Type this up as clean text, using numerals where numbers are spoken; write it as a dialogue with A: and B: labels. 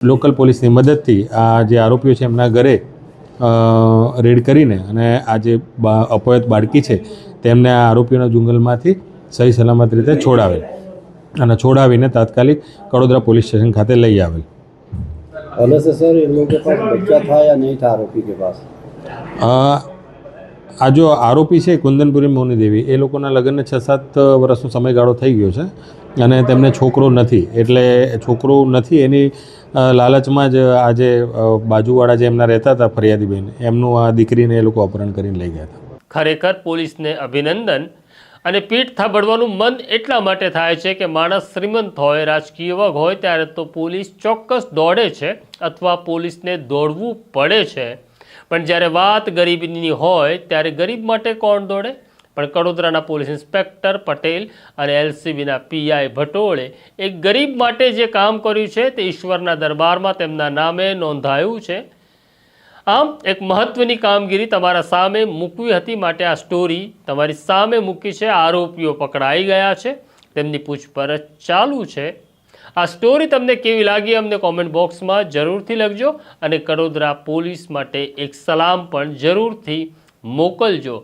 A: Local પોલીસની મદદથી આ જે આરોપીઓ છે એમના ઘરે રેડ કરીને અને આ જે અપહૃત બાળકી છે તેમને આ આરોપીઓના જંગલમાંથી સહી સલામત રીતે છોડાવેલ અને છોડાવીને તાત્કાલિક કડોદરા પોલીસ स्टेशन खाते લઈ आवेल।
B: पहले से सर इन लोगों के पास बच्चा था या नहीं था आरोपी के पास?
A: આ જો આરોપી છે કુંદનપુરી મોની દેવી એ લોકોના લગ્નને 6-7 વર્ષનો સમયગાળો થઈ ગયો છે અને તેમને છોકરો નથી, એટલે છોકરો નથી એની લાલચમાં જ આજે બાજુવાળા જે એમના રહેતા હતા ફરિયાદીબેન એમનું આ દીકરીને એ લોકો અપહરણ કરીને લઈ ગયા હતા।
C: ખરેખર પોલીસને અભિનંદન। અને પીઠ થાબડવાનું મન એટલા માટે થાય છે કે માણસ શ્રીમંત હોય, રાજકીય વગ હોય ત્યારે તો પોલીસ ચોક્કસ દોડે છે અથવા પોલીસને દોડવું પડે છે, પણ જ્યારે વાત ગરીબની હોય ત્યારે ગરીબ માટે કોણ દોડે? પણ કડોદરાના પોલીસ ઇન્સ્પેક્ટર પટેલ અને એલસીબીના પીઆઈ ભટોળે એક ગરીબ માટે જે કામ કર્યું છે તે ઈશ્વરના દરબારમાં તેમના નામે નોંધાયું છે। આમ એક મહત્વની કામગીરી તમારા સામે મૂકવી હતી, માટે આ સ્ટોરી તમારી સામે મૂકી છે। આરોપીઓ પકડાઈ ગયા છે, તેમની પૂછપરછ ચાલુ છે। આ સ્ટોરી તમને કેવી લાગી અમને કોમેન્ટ બોક્સમાં જરૂરથી લખજો અને કડોદરા પોલીસ માટે એક સલામ પણ જરૂરથી મોકલજો।